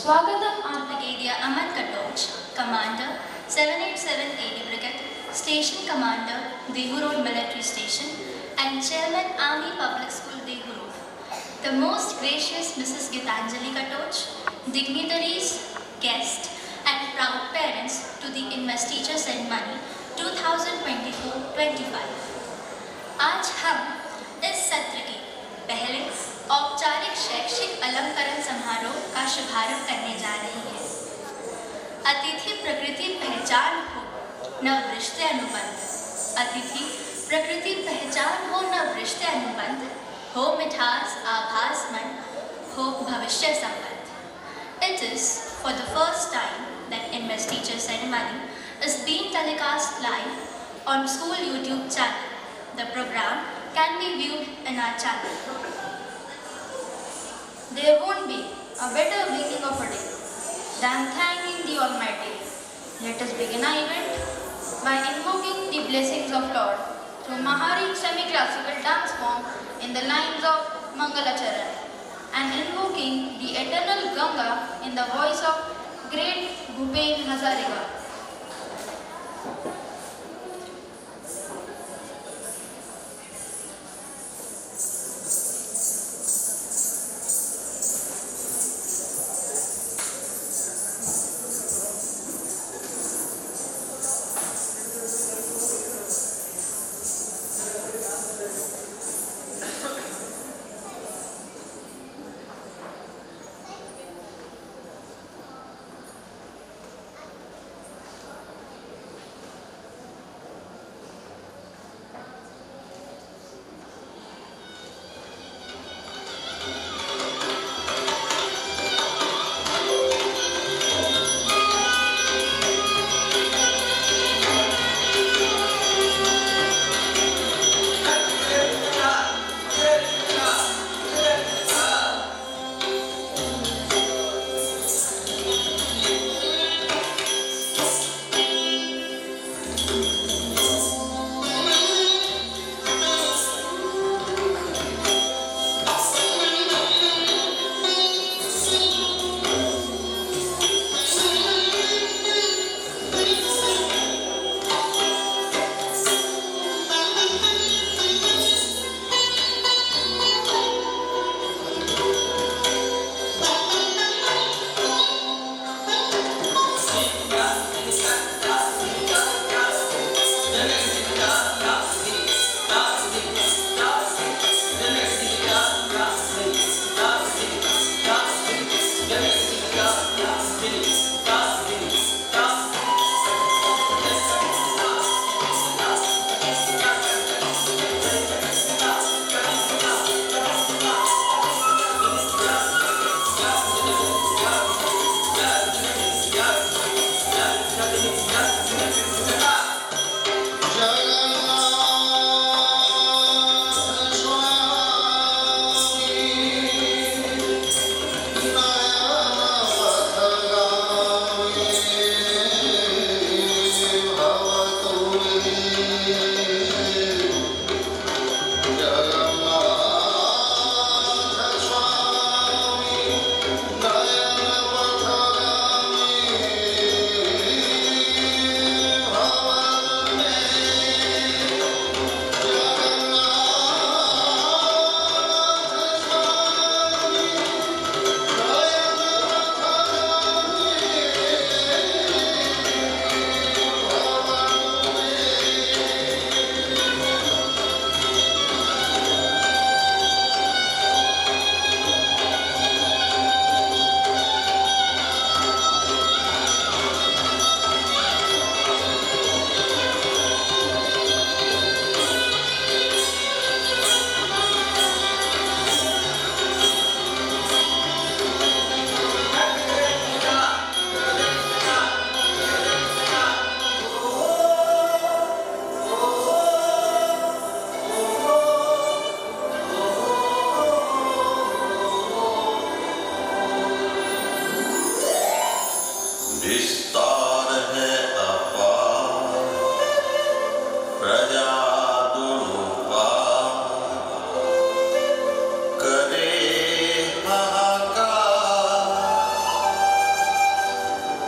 Swagatam on Brigadier Aman Katoch, Commander 787 AD Brigade, Station Commander, Dehu Road Military Station, and Chairman Army Public School, Dehu Road. The most gracious Mrs. Gitanjali Katoch, dignitaries, guests, and proud parents to the Investiture Ceremony 2024-25. आज हम इस सत्र के पहले औपचारिक शैक्षिक अलंकरण समारोह का शुभारंभ करने जा रहे हैं। अतिथि प्रकृति पहचान हो नव रिश्ते अनुबंध, अतिथि प्रकृति पहचान हो नव रिश्ते अनुबंध, हो मिठास आभास मन, हो भविष्य संबंध। It is for the first time that Investiture Ceremony is being telecast live on school YouTube channel. The program can be viewed in our channel. There won't be a better beginning of a day than thanking the Almighty. Let us begin our event by invoking the blessings of Lord through Mahari semi-classical dance form in the lines of Mangalacharan and invoking the eternal Ganga in the voice of great Bhupen Hazarika.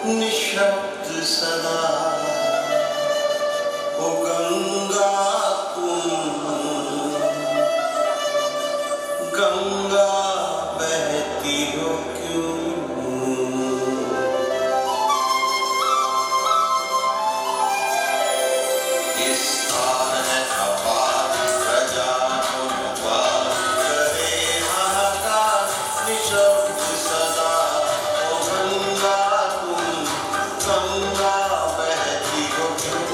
निशब्द सदा ओ गंगा तुम गंगा बहती हो क्यों इस तार है अपार प्रजा तुम पार करे हाहाकार निशब्द सदा ओ गंगा तुम गंगा बहती हो क्यों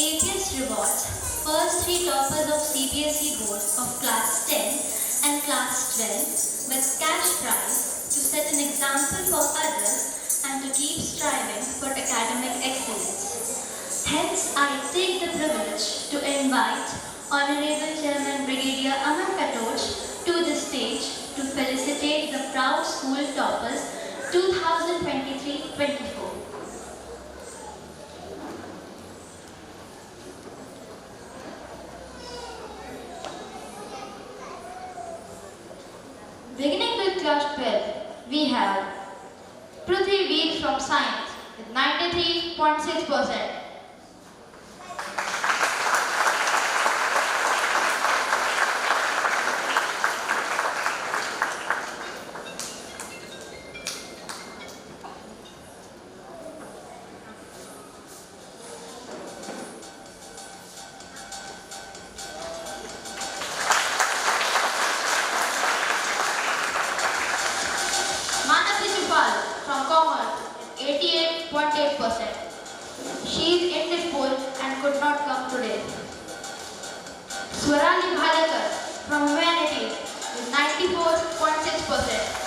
APS rewards first 3 toppers of CBSE board of class 10 and class 12 with cash prize to set an example for others and to keep striving for academic excellence. Hence, I take the privilege to invite Honorable Chairman Brigadier Aman Katoj to the stage to felicitate the proud school toppers 2023-24. Beginning with class 12, we have Prithvi Veer from Science with 93.6%. From Commerce, 88.8%. She is indisposed and could not come today. Swarali Bhalekar from Humanities with 94.6%.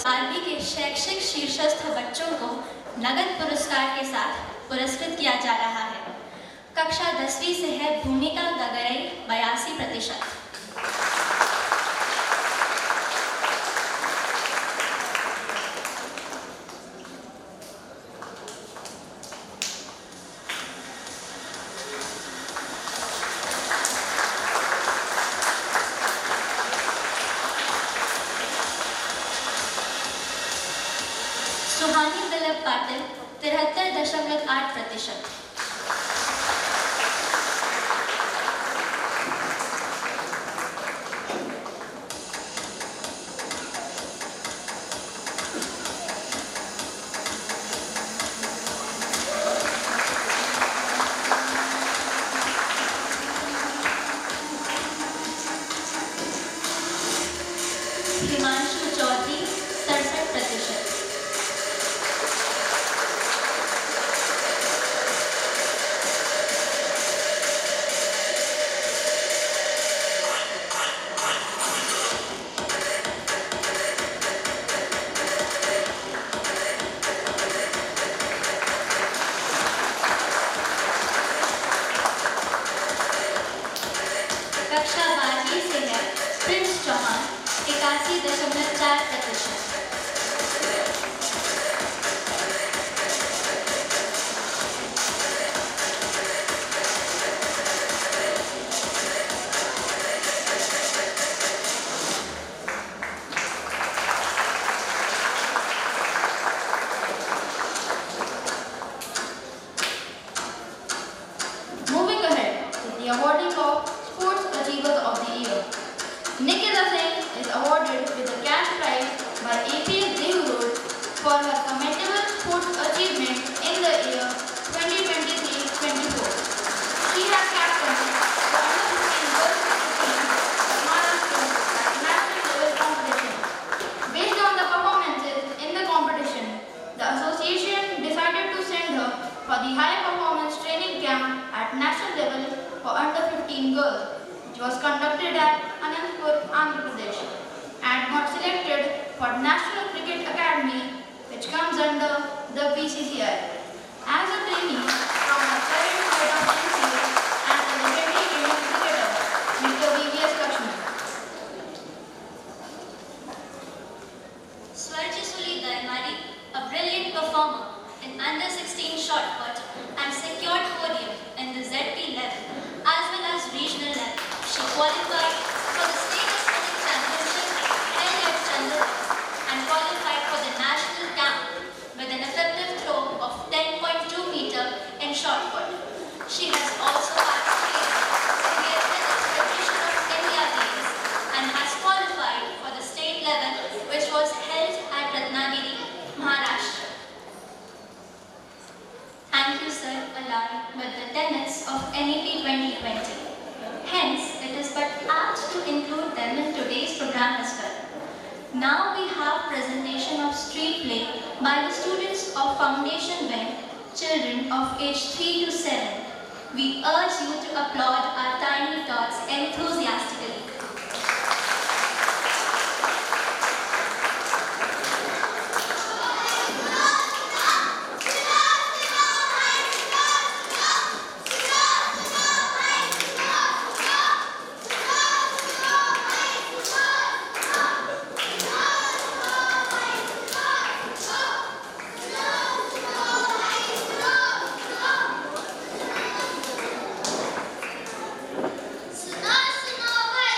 12वीं के शैक्षिक शीर्षस्थ बच्चों को नगद पुरस्कार के साथ पुरस्कृत किया जा रहा है। कक्षा 10वीं से है भूमिका गगरई 82%। सुहानी दिलीप पाटिल 73.8%। हिमांशु चौधरी 67%। कक्षा 12वीं से है Prince Chauhan 81.4%। Moving ahead with the awarding of Sports Achievers of the Year. Nikita Singh is awarded with the cash prize by APS Dev Road for her commendable sports achievement in the year 2023-24. She has captained the under-15 girls cricket team of Maharashtra at national level competition. Based on the performances in the competition, the association decided to send her for the high performance training camp at national level for under-15 girls, which was conducted at Anandpur, Andhra Pradesh, and got selected for National Cricket Academy, which comes under the BCCI. As a trainee from a private state of NCA and a legendary Indian cricketer, Mr. VVS Lakshman. Swarjisuli Daimari, a brilliant performer in under-16 shot put and secured podium in the ZP level as well as regional level. She qualified for the state athletic championship held at Chandrapur and qualified for the national camp with an effective throw of 10.2 meter in shot put. She has also participated in the Athletics Federation of India Games and has qualified for the state level, which was held at Ratnagiri, Maharashtra. Thank you, sir, along with the tenets of NEP 2020. Hence, it is but apt to include them in today's program as well. Now we have presentation of street play by the students of Foundation Wing, children of age 3 to 7. We urge you to applaud our tiny tots enthusiastically. Suno, suno, bhai,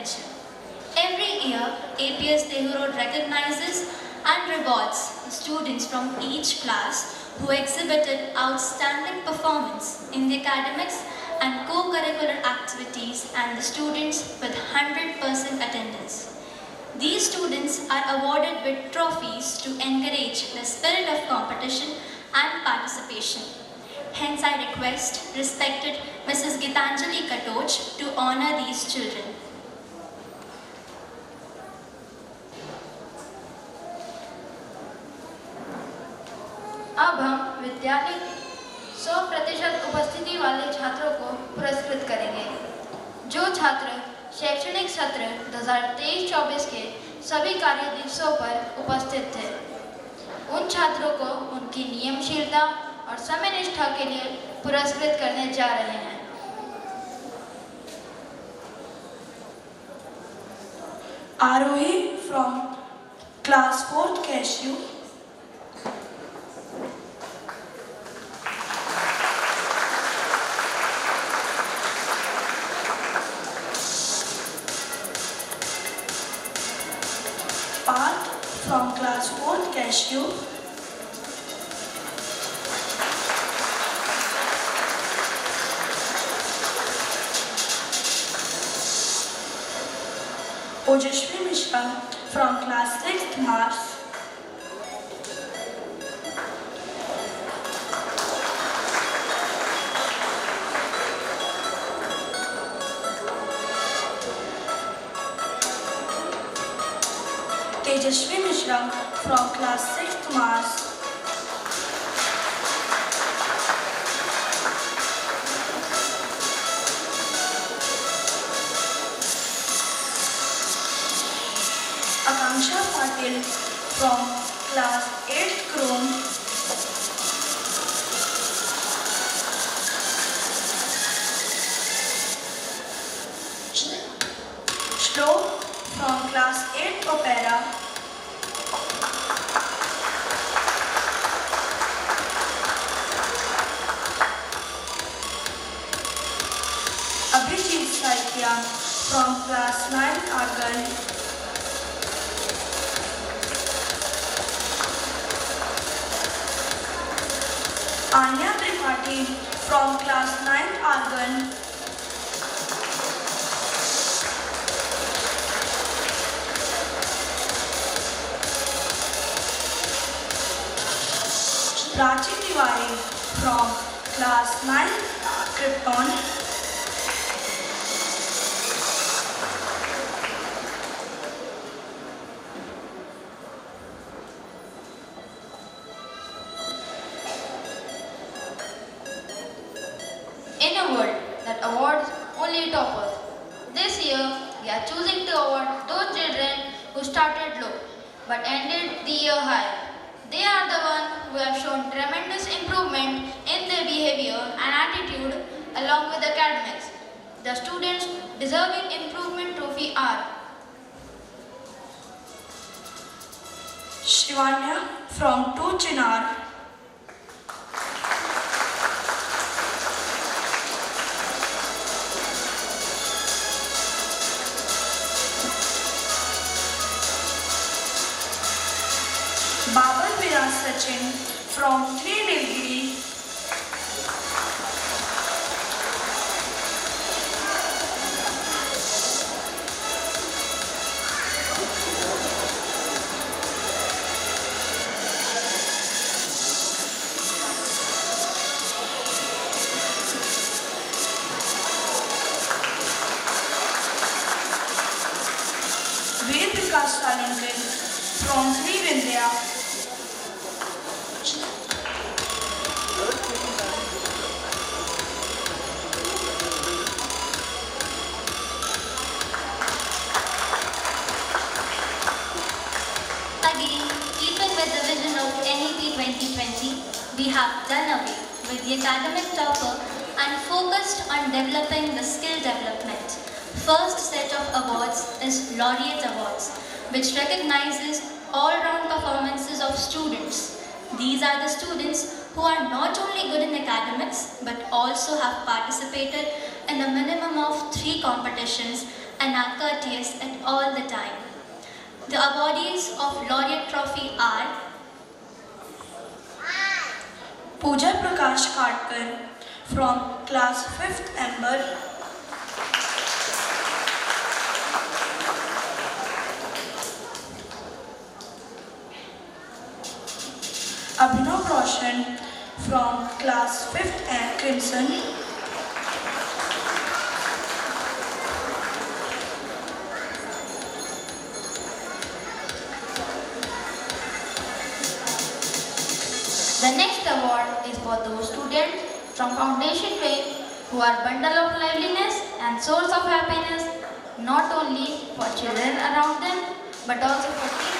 attention. Every year, APS Dehu Road recognizes and rewards the students from each class who exhibited outstanding performance in the academics and co-curricular activities and the students with 100% attendance. These students are awarded with trophies to encourage the spirit of competition and participation. Hence, I request respected Mrs. Gitanjali Katoch to honor these children. अब हम विद्यालय 100% उपस्थिति वाले छात्रों को पुरस्कृत करेंगे। जो छात्र शैक्षणिक सत्र 2023-24 के सभी कार्य दिवसों पर उपस्थित थे, उन छात्रों को उनकी नियमशीलता और समय निष्ठा के लिए पुरस्कृत करने जा रहे हैं। Arohi from class 4th Cashew. Parth from class 4th Cashew. Ojashvi Mishra from class 6th Mars. Tejashvi Mishra from class 6th Mars. Akanksha Patil from class 8th Chrome. Shlok from class 8th Opera. Abhijit Saikya from class 9th Argal. Anya Tripathi from class 9th Argan. Prachi Tiwari from class 9th Krypton. In a world that awards only toppers, this year we are choosing to award those children who started low but ended the year high. They are the ones who have shown tremendous improvement in their behavior and attitude along with academics. The students deserving improvement trophy are Shivanya from 2 Chinar. Babar Viras Sachin from 3 Nilgiri. Ved Vikas Salingan from 3 Vindhya. Again, keeping with the vision of NEP 2020, we have done away with the academic topper and focused on developing the skill development. First set of awards is Laureate Awards, which recognizes all-round performances of students. These are the students who are not only good in academics but also have participated in a minimum of 3 competitions and are courteous at all the time. The awardees of Laureate Trophy are Pooja Prakash Katkar from class 5th Amber, Abhinav Roshan from class 5th Crimson, The next award is for those students from Foundation Way who are bundle of liveliness and source of happiness, not only for children around them, but also for teachers.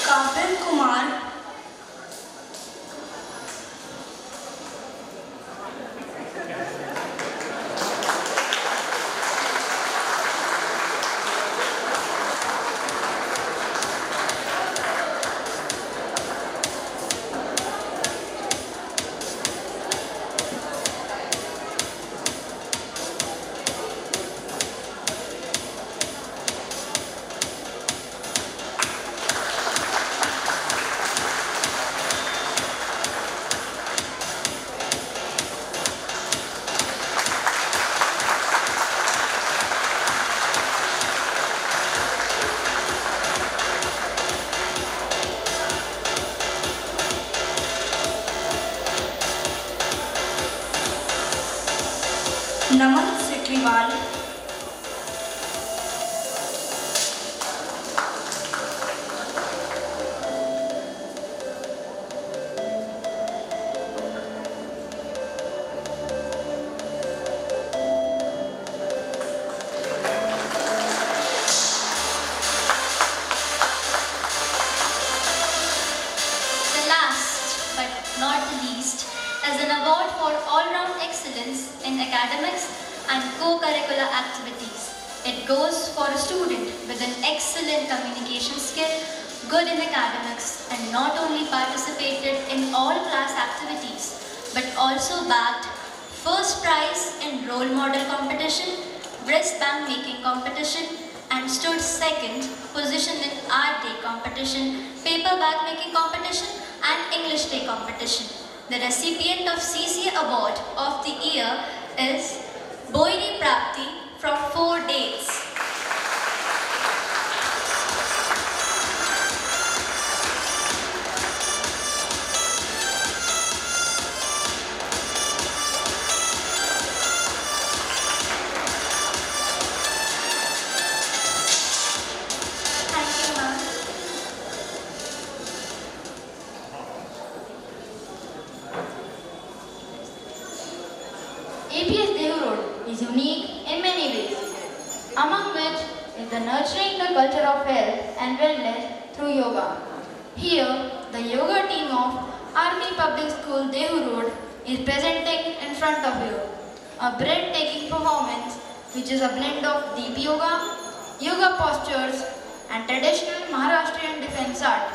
Kapil Kumar, Naman Sikriwal, the last but not the least is an award for all-round excellence in academics and co-curricular activities. It goes for a student with an excellent communication skill, good in academics, and not only participated in all class activities, but also bagged first prize in role model competition, breast bank making competition, and stood second position in art day competition, paper bag making competition, and English day competition. The recipient of CCA Award of the Year is Boiri Prapti from 4 Dates. Thank you, ma'am. APS Dehu Road is unique in many ways, among which is the nurturing the culture of health and wellness through yoga. Here, the yoga team of Army Public School Dehu Road is presenting in front of you a breathtaking performance which is a blend of deep yoga, yoga postures, and traditional Maharashtrian defense art.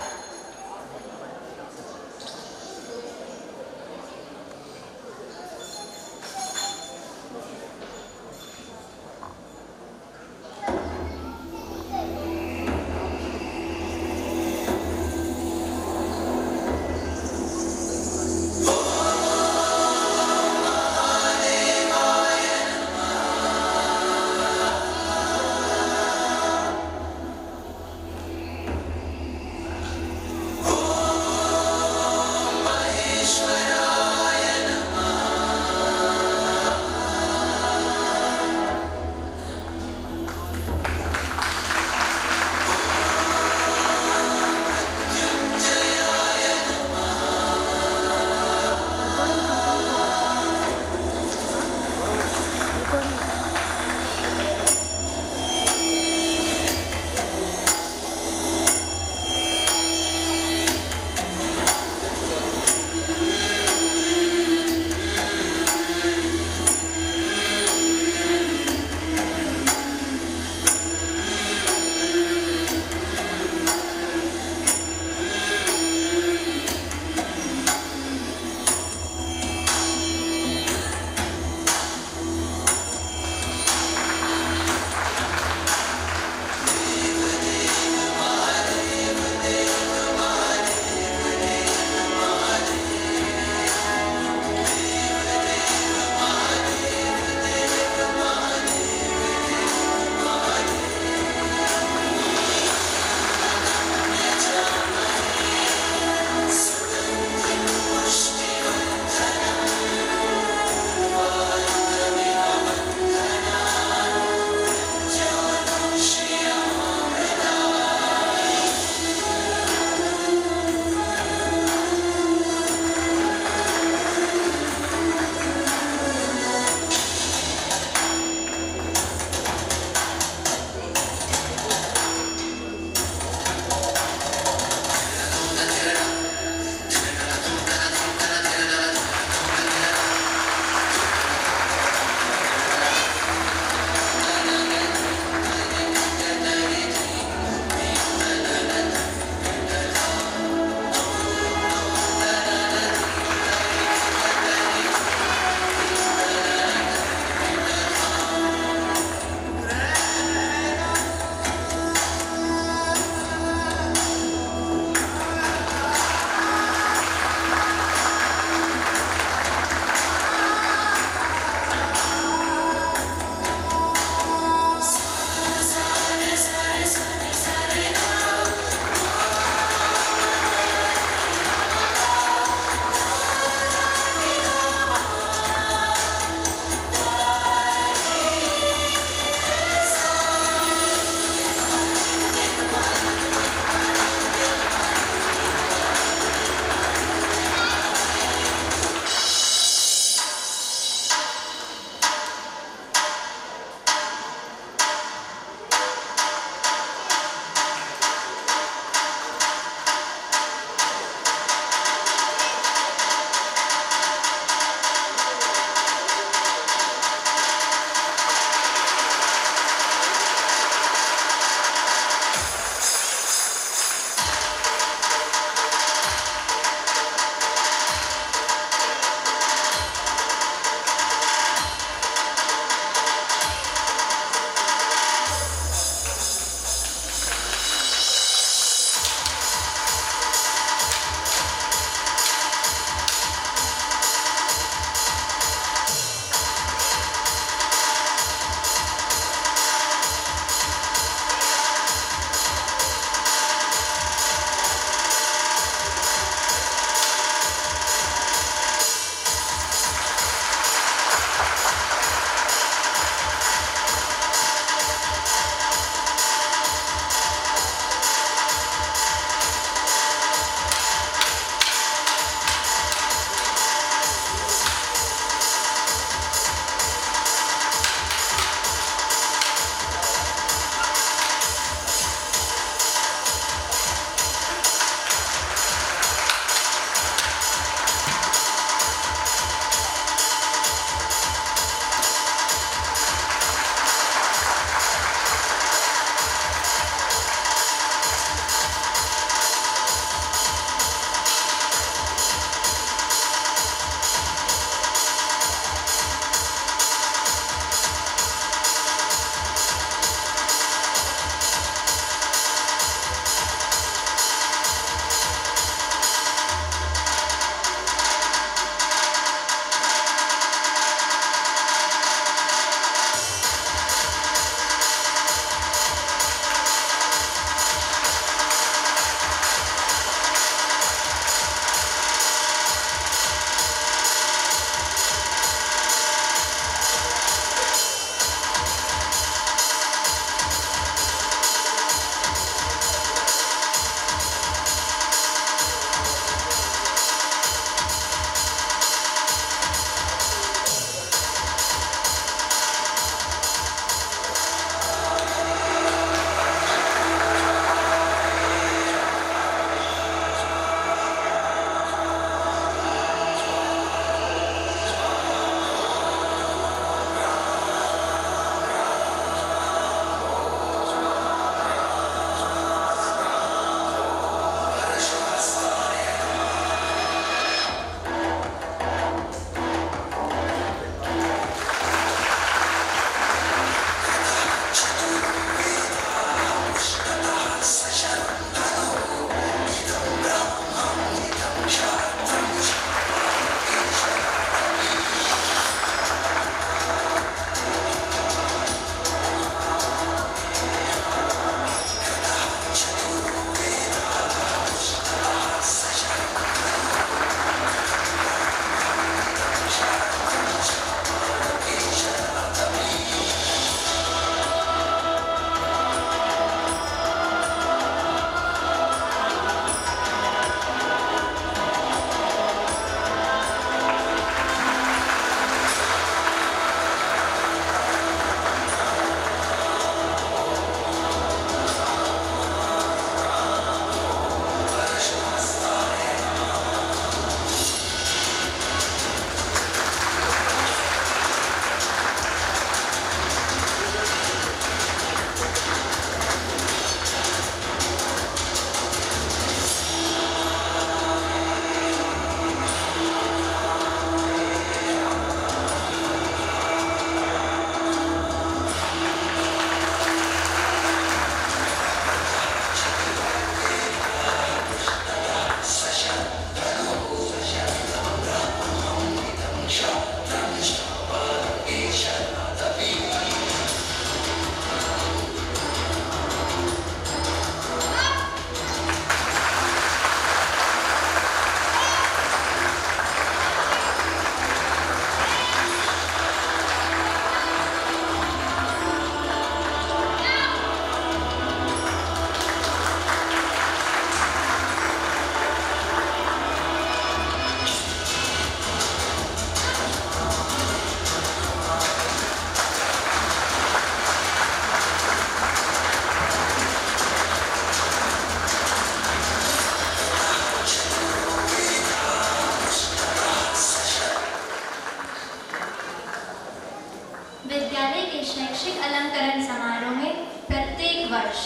विद्यालय के शैक्षिक अलंकरण समारोह में प्रत्येक वर्ष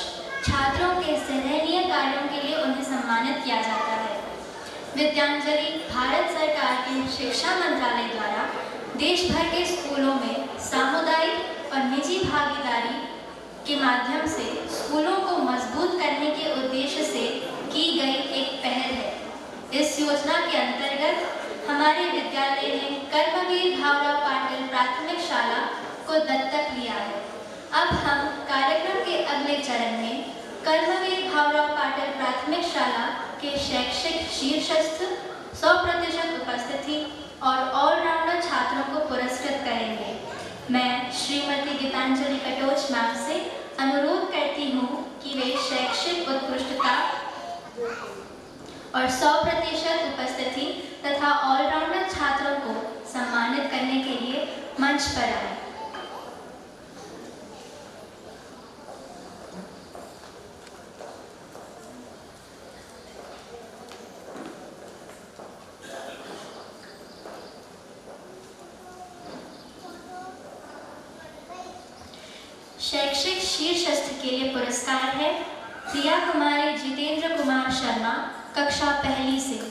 छात्रों के सराहनीय कार्यों के लिए उन्हें सम्मानित किया जाता है। विद्यांजलि भारत सरकार के शिक्षा मंत्रालय द्वारा देश भर के स्कूलों में सामुदायिक और निजी भागीदारी के माध्यम से स्कूलों को मजबूत करने के उद्देश्य से की गई एक पहल है। इस योजना के अंतर्गत हमारे विद्यालय ने कर्मवीर भावराव पाटिल प्राथमिक शाला को दत्तक लिया है। अब हम कार्यक्रम के अगले चरण में कर्मवीर भावराव पाटिल प्राथमिक शाला के शैक्षिक शीर्षस्थ 100% उपस्थिति और ऑलराउंडर छात्रों को पुरस्कृत करेंगे। मैं श्रीमती गीतांजलि कटोच मैम से अनुरोध करती हूँ कि वे शैक्षिक उत्कृष्टता और 100% उपस्थिति तथा ऑलराउंडर छात्रों को सम्मानित करने के लिए मंच पर आए। शैक्षिक शीर्षस्थ के लिए पुरस्कार है प्रिया कुमारी जितेंद्र कुमार शर्मा, कक्षा पहली से।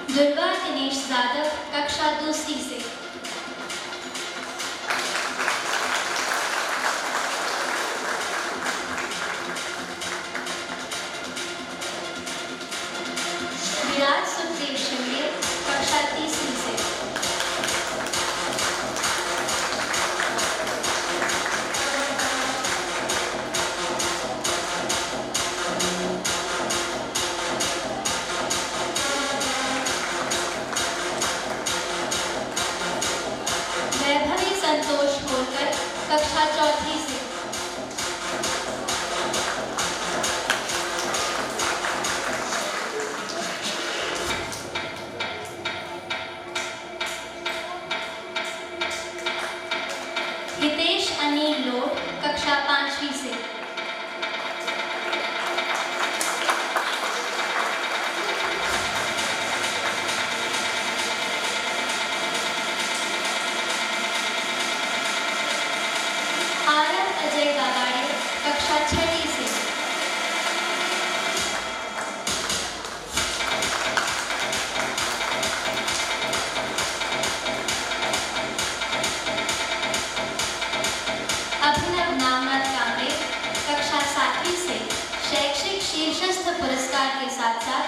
दुर्गा दिनेश यादव, कक्षा दूसरी से। विराज सुखदेव शिंदे, कक्षा तीसरी से। वैभवी संतोष होलकर, कक्षा चौथी से। हितेश अनिल लोट, कक्षा पांचवी से। आरव अजय गागाड़े, कक्षा छठी से। अभिनव नामनाथ कांबे, कक्षा सातवीं से शैक्षिक शीर्षस्थ पुरस्कार के साथ साथ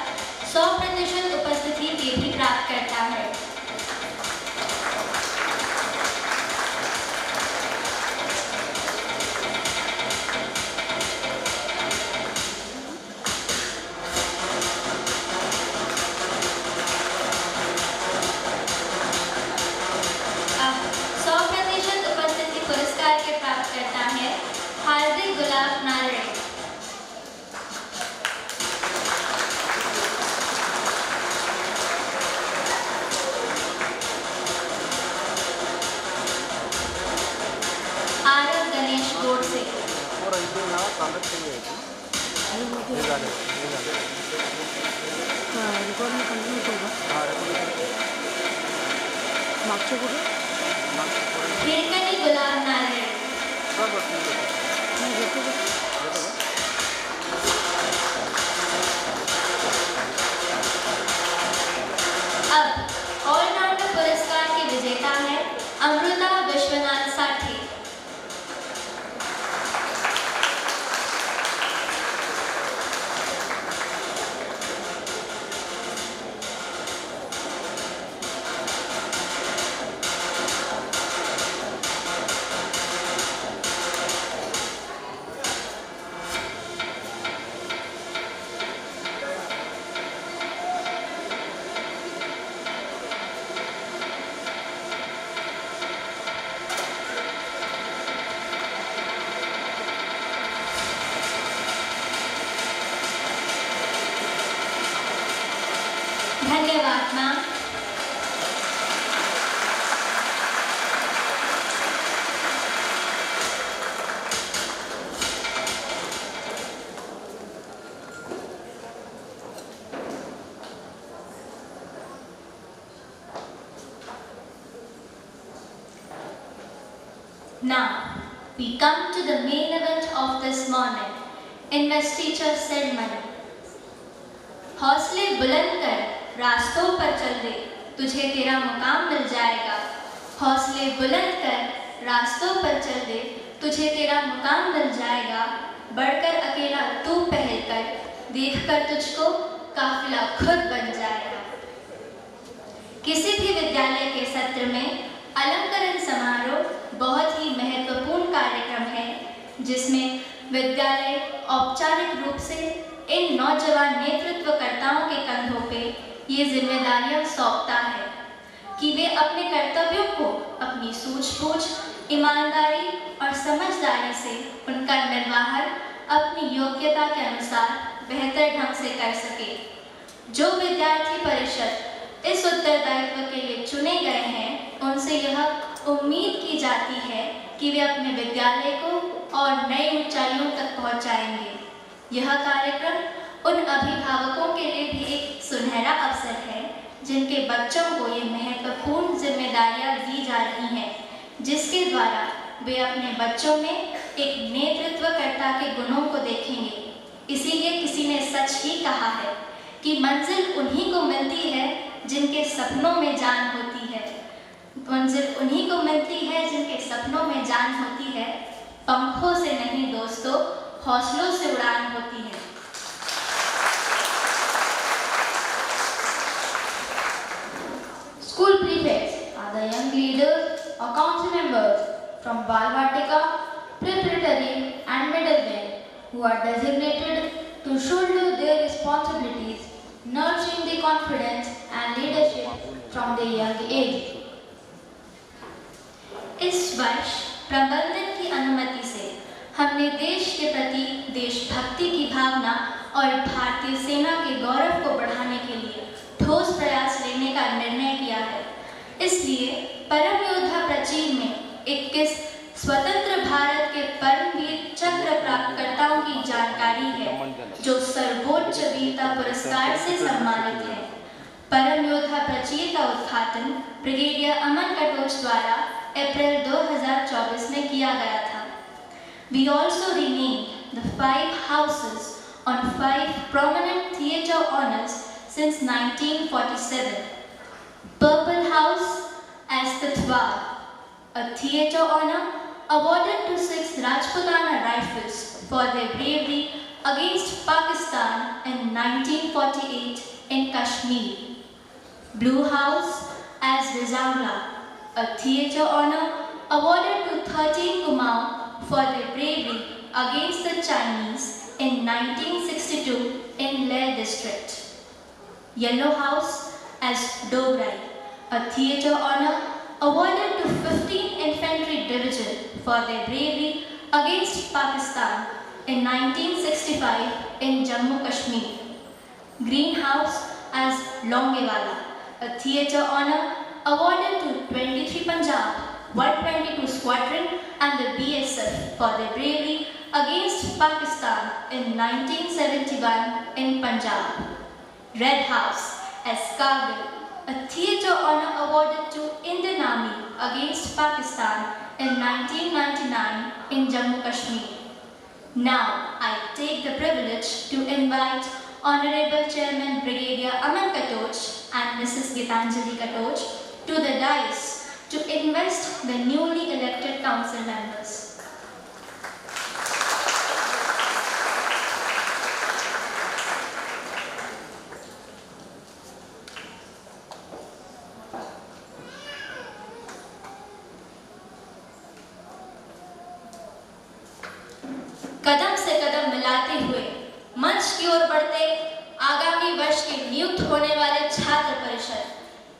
100% उपस्थिति के भी प्राप्त करता है। अब 100% उपस्थिति पुरस्कार के प्राप्त करता है हार्दिक गुलाब नारायण। आरव गणेश गोड से। रेकॉर्डिंग कंटिन्यू होगा मागच्या कुठे हिरकणी गुलाब नारायण। नाही घेतो का? अब ऑलराउंडर पुरस्कार के विजेता है अमृता विश्वनाथ साठी। धन्यवाद ma'am. Now, we come to the main event of this morning, investiture ceremony. हौसले बुलंद कर रास्तों पर चल दे, तुझे तेरा मुकाम मिल जाएगा। हौसले बुलंद कर रास्तों पर चल दे, तुझे तेरा मुकाम मिल जाएगा। बढ़कर अकेला तू पहल कर, देखकर तुझको काफिला खुद बन जाएगा। किसी भी विद्यालय के सत्र में अलंकरण समारोह बहुत ही महत्वपूर्ण कार्यक्रम है, जिसमें विद्यालय औपचारिक रूप से इन नौजवान नेतृत्वकर्ताओं के कंधों पे ये जिम्मेदारियां सौंपता है कि वे अपने कर्तव्यों को अपनी सूझबूझ, ईमानदारी और समझदारी से उनका निर्वहन अपनी योग्यता के अनुसार बेहतर ढंग से कर सके। जो विद्यार्थी परिषद इस उत्तरदायित्व के लिए चुने गए हैं, उनसे यह उम्मीद की जाती है कि वे अपने विद्यालय को और नई ऊंचाइयों तक पहुंचाएंगे। यह कार्यक्रम उन अभिभावकों के लिए भी एक सुनहरा अवसर है, जिनके बच्चों को ये महत्वपूर्ण जिम्मेदारियां दी जा रही हैं, जिसके द्वारा वे अपने बच्चों में एक नेतृत्वकर्ता के गुणों को देखेंगे। इसीलिए किसी ने सच ही कहा है कि मंजिल उन्हीं को मिलती है जिनके सपनों में जान होती है। मंजिल उन्हीं को मिलती है जिनके सपनों में जान होती है। पंखों से नहीं दोस्तों, हौसलों से उड़ान होती है। School prefects are the young leaders or council members from Balvatika, Preparatory and Middle Wing who are designated to shoulder their responsibilities, nurturing the confidence and leadership from their young age. इस वर्ष प्रबंधन की अनुमति से हमने देश के प्रति देशभक्ति की भावना और भारतीय सेना के गौरव को बढ़ाने के लिए ठोस प्रयास लेने का निर्णय किया है। इसलिए परम योद्धा प्रचीर में 21 स्वतंत्र भारत के परमवीर चक्र प्राप्तकर्ताओं की जानकारी है, जो सर्वोच्च वीरता पुरस्कार से सम्मानित हैं। परम योद्धा प्रचीर का उद्घाटन ब्रिगेडियर अमन कटोच द्वारा अप्रैल 2024 में किया गया था। We also renamed the 5 houses on 5 prominent theatre honors since 1947. Purple House as Katwar, a theatre honor awarded to 6 Rajputana Rifles for their bravery against Pakistan in 1948 in Kashmir. Blue House as Rizamla, a theatre honor awarded to 13 Kumaon for their bravery against the Chinese in 1962 in Leh district. Yellow House as Dobrai, a theatre honor awarded to 15 Infantry Division for their bravery against Pakistan in 1965 in Jammu Kashmir. Green House as Longewala, a theatre honor awarded to 23 Punjab, 122 Squadron and the BSF for their bravery against Pakistan in 1971 in Punjab. Red House as Kargil, a theatre honor awarded to Indian Army against Pakistan in 1999 in Jammu Kashmir. Now I take the privilege to invite Honorable Chairman Brigadier Aman Katoch and Mrs. Gitanjali Katoch to the dais to invest the newly elected council members. कदम से कदम मिलाते हुए मंच की ओर बढ़ते आगामी वर्ष के नियुक्त होने वाले छात्र परिषद,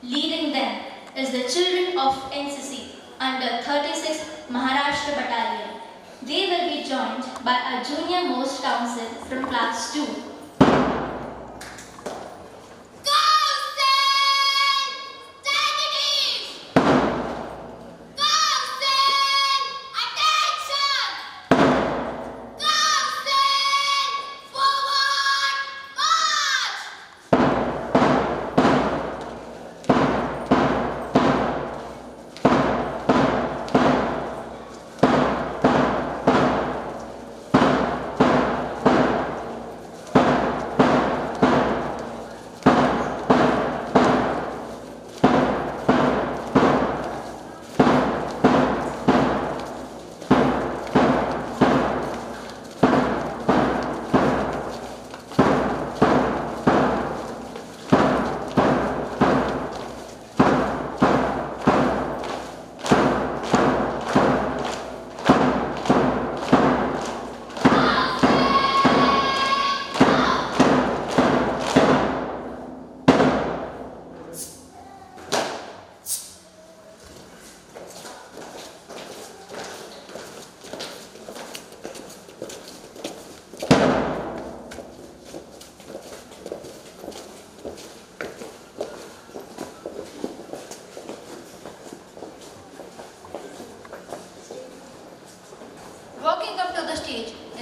leading them is the children of NCC under 36 Maharashtra Battalion. They will be joined by a junior most council from class 2.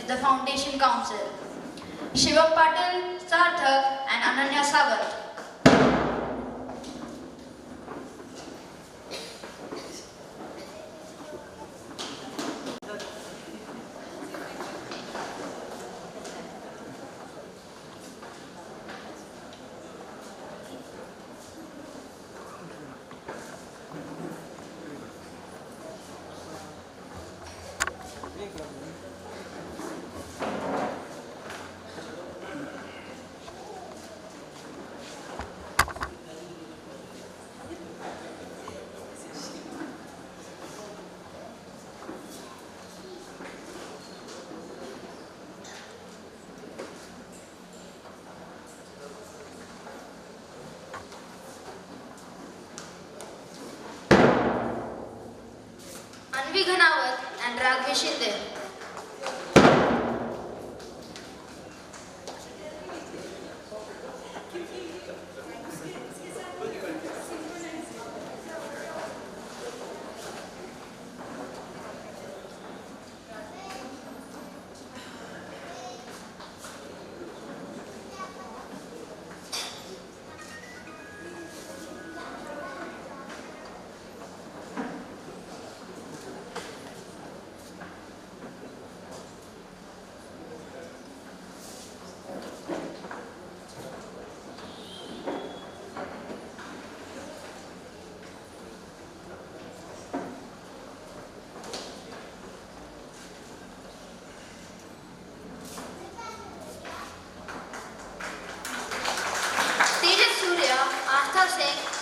the Foundation Council. Shivam Patil, Sarthak and Ananya Sawant. Anvi Ghanawat and Raghav Shinde.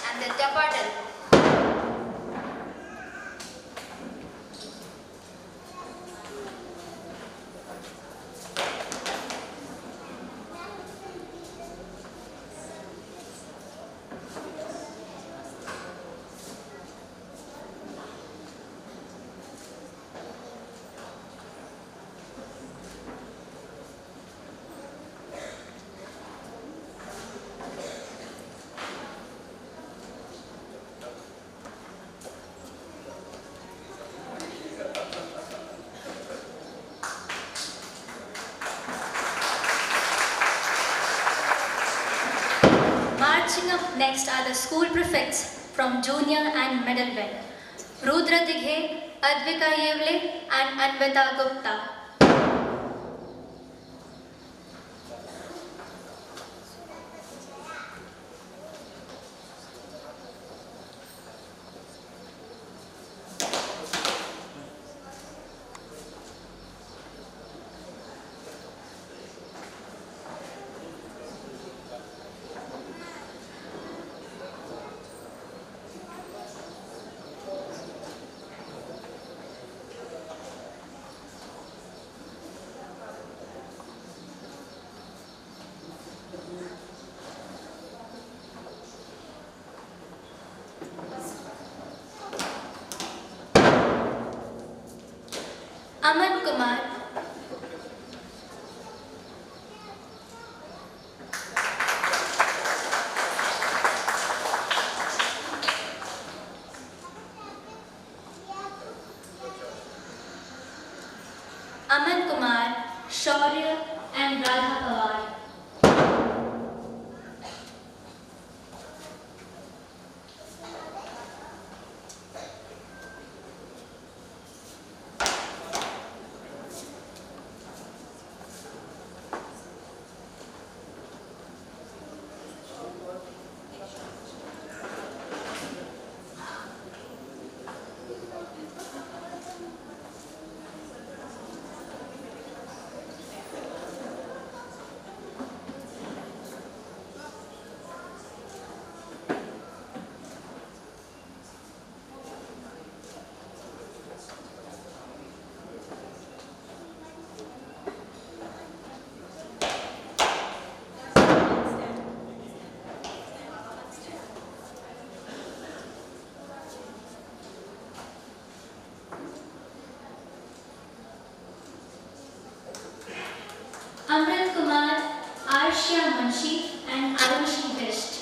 And Ditya Patil. Marching up next are the school prefects from junior and middle band, Rudra Dighe, Advika Yevle and Anvita Gupta. Aman Kumar, Aman Kumar, Shaurya and Radha Pawar. Amrit Kumar, Arshia Munshi and Arushi Best.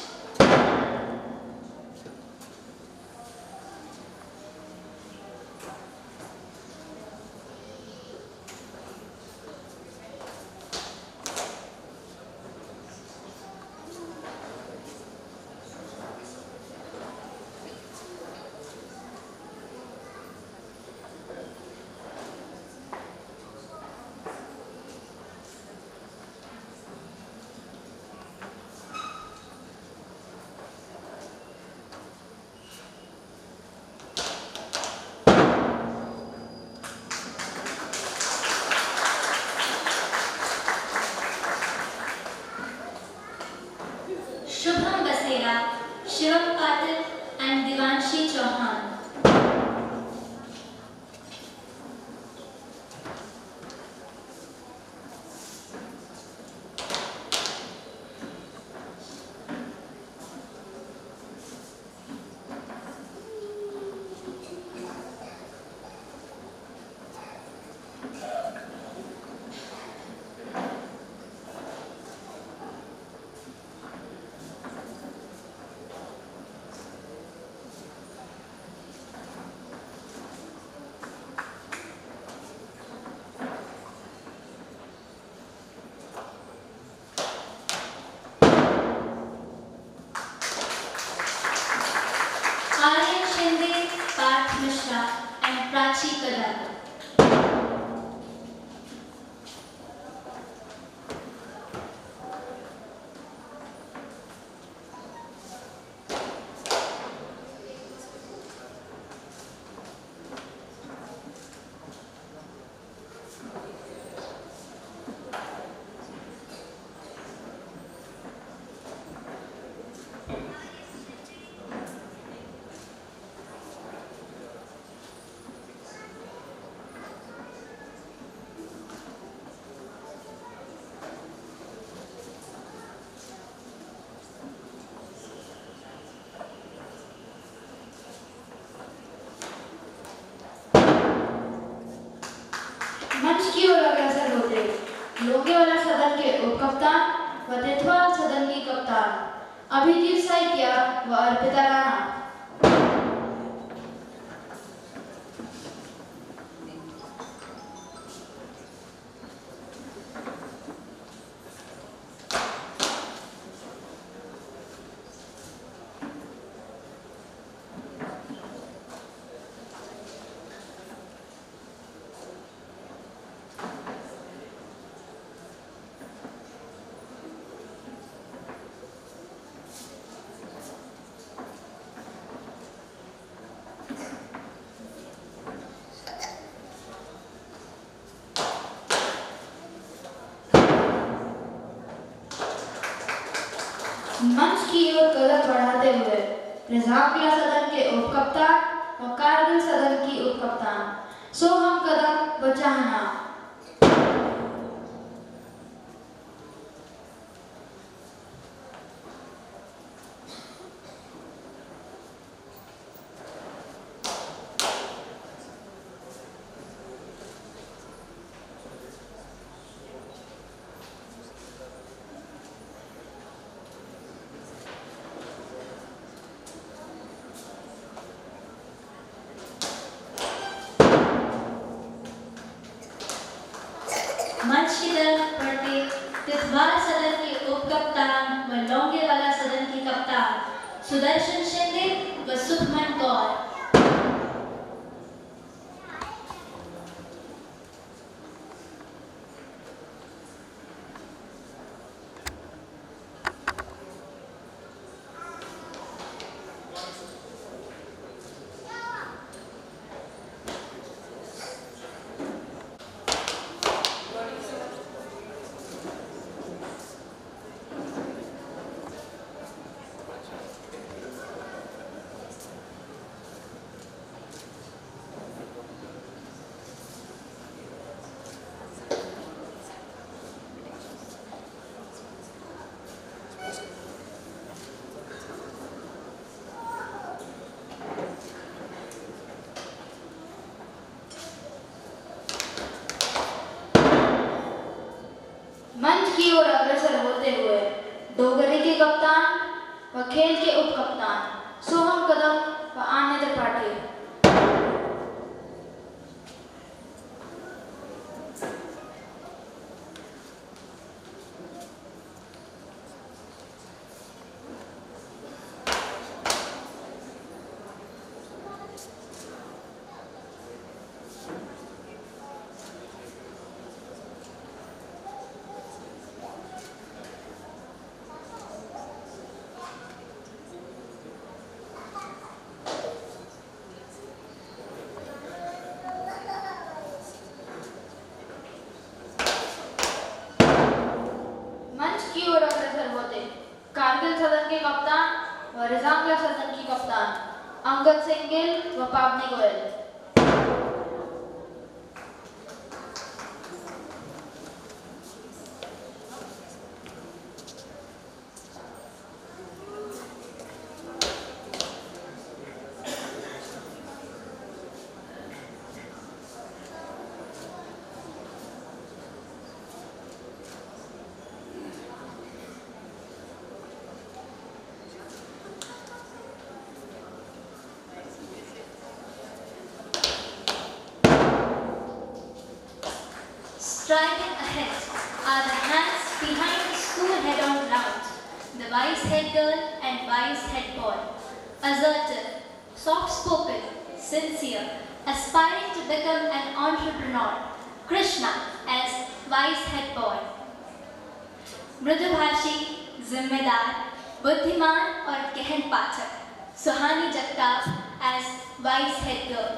Kedia, Shivam Patil and Divanshi Chauhan. Aryan Shinde, Parth Mishra and Prachi Kadam. मंच की ओर अग्रसर होते लोंगेवाला सदन के उपकप्तान व तिथवाल सदन की कप्तान अभिजीत साइकिया व अर्पिता राणा। मंच की ओर कदम बढ़ाते हुए रिजाविया सदन के उपकप्तान व कारगिल सदन की उपकप्तान सोहम कदम व चाहना। मंच की तरफ बढ़ते तिथवाल सदन के उपकप्तान व लौंगेवाला सदन की कप्तान सुदर्शन शिंदे व सुखमन कौर। मंच की ओर अग्रसर होते हुए डोगरी के कप्तान व खेल के उपकप्तान सोहम कदम व आन्या त्रिपाठी। वरिजांगला सदन की कप्तान अंगद सिंह गिल व पावनी Goyal. Striding ahead are the hands behind the school head-on ground, the vice head girl and vice head boy. Assertive, soft-spoken, sincere, aspiring to become an entrepreneur, Krishna as vice head boy. मृदुभाषी, जिम्मेदार, बुद्धिमान और गहन पाठक, सुहानी Jagtap as vice head girl.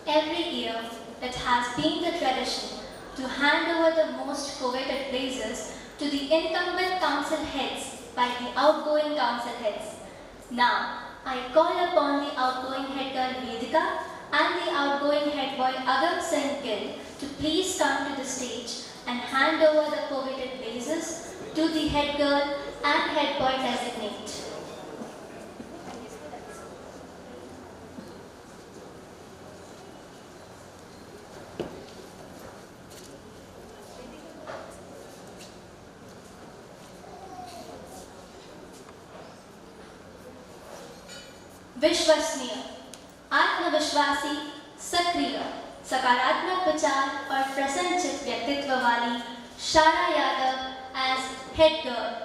Every year, it has been the tradition to hand over the most coveted places to the incumbent council heads by the outgoing council heads. Now, I call upon the outgoing head girl Vedika and the outgoing head boy Agam Singh Gill to please come to the stage and hand over the coveted places to the head girl and head boy designate. विश्वसनीय, आत्मविश्वासी, सक्रिय, सकारात्मक विचार और प्रसन्नचित्त व्यक्तित्व वाली Shara Yadav as head girl.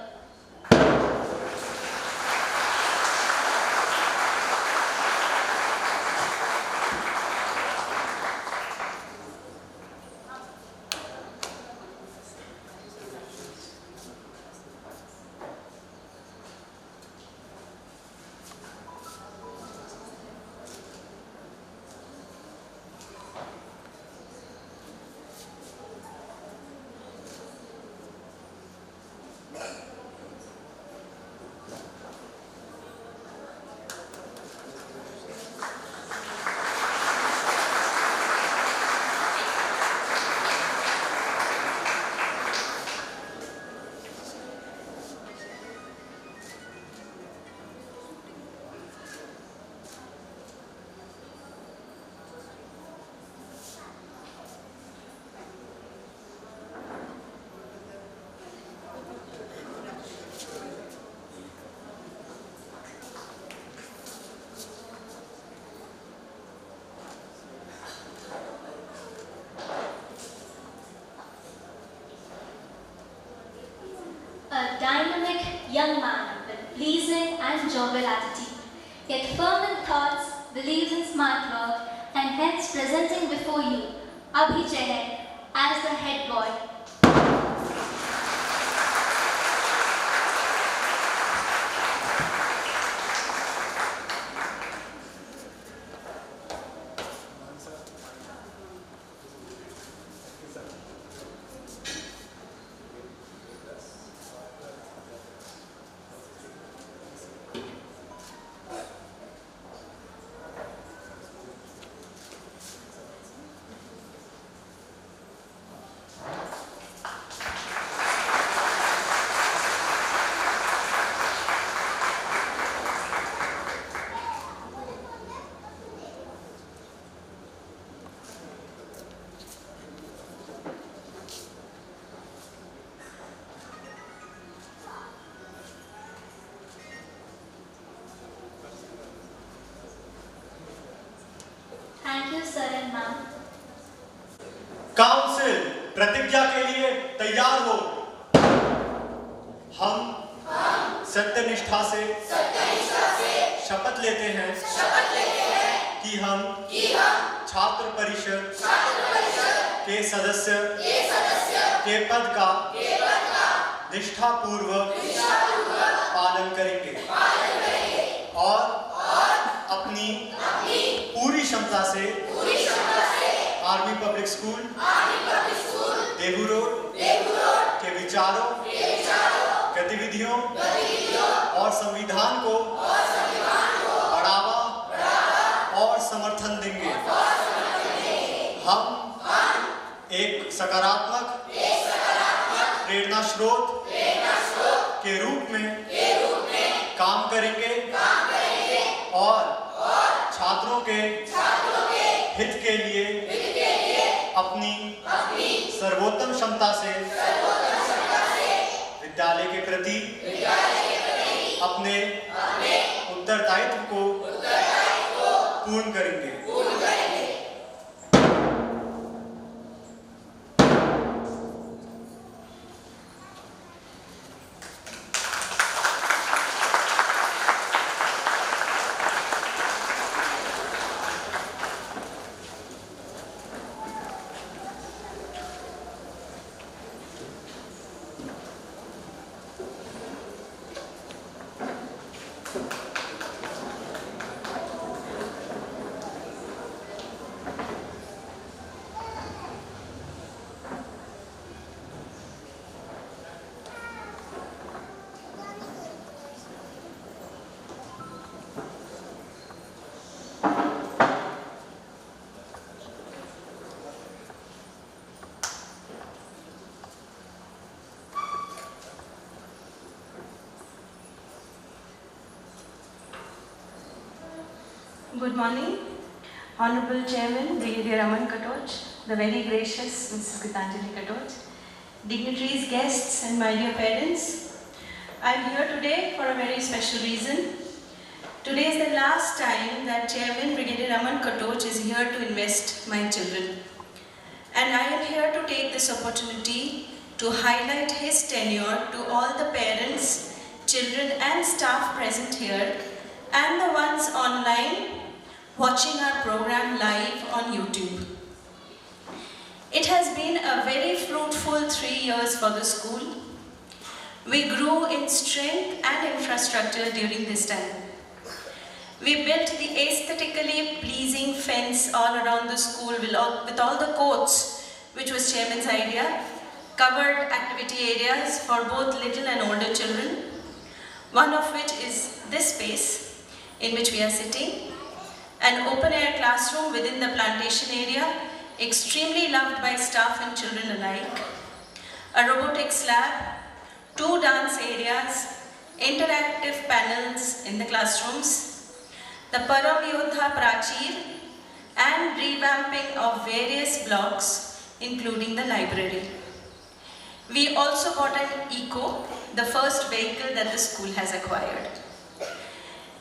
A dynamic young man with pleasing and jovial attitude, yet firm in thoughts, believes in smart work, and hence presenting before you Abhi Chehar as the head boy. Thank you, sir and ma'am. Council प्रतिज्ञा के लिए तैयार हो। हम सत्यनिष्ठा से शपथ लेते हैं कि हम छात्र परिषद के सदस्य के पद का निष्ठापूर्वक पालन करेंगे और अपनी पूरी क्षमता से army public school Dehu road के विचारों गतिविधियों और संविधान को बढ़ावा और समर्थन देंगे। हम एक सकारात्मक प्रेरणा स्रोत के रूप में काम करेंगे और छात्रों के हित के लिए अपनी सर्वोत्तम क्षमता से विद्यालय के प्रति अपने उत्तरदायित्व को पूर्ण करेंगे। Good morning, Honorable Chairman Brigadier Aman Katoch, the very gracious Mrs. Gitanjali Katoch, dignitaries, guests and my dear parents. I am here today for a very special reason. Today is the last time that Chairman Brigadier Aman Katoch is here to invest my children. And I am here to take this opportunity to highlight his tenure to all the parents, children and staff present here and the ones online watching our program live on YouTube. It has been a very fruitful 3 years for the school. We grew in strength and infrastructure during this time. We built the aesthetically pleasing fence all around the school with all the courts, which was Chairman's idea, covered activity areas for both little and older children, one of which is this space in which we are sitting. An open-air classroom within the plantation area, extremely loved by staff and children alike. A robotics lab, 2 dance areas, interactive panels in the classrooms, the Param Yodha Prachir, and revamping of various blocks, including the library. We also bought an Eco, the first vehicle that the school has acquired.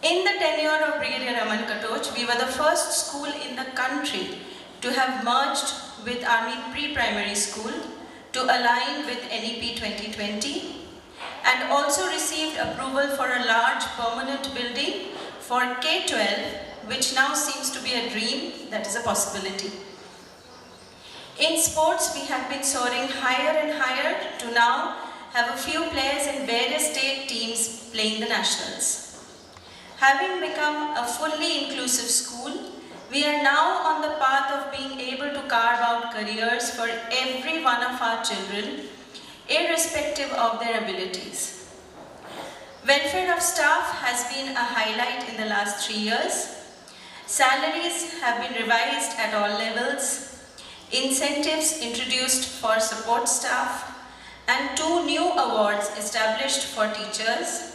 In the tenure of Brigadier Aman Katoch, we were the first school in the country to have merged with Army Pre-Primary School to align with NEP 2020 and also received approval for a large permanent building for K-12, which now seems to be a dream that is a possibility. In sports, we have been soaring higher and higher to now have a few players in various state teams playing the nationals. Having become a fully inclusive school, we are now on the path of being able to carve out careers for every one of our children, irrespective of their abilities. Welfare of staff has been a highlight in the last 3 years. Salaries have been revised at all levels, incentives introduced for support staff, and 2 new awards established for teachers,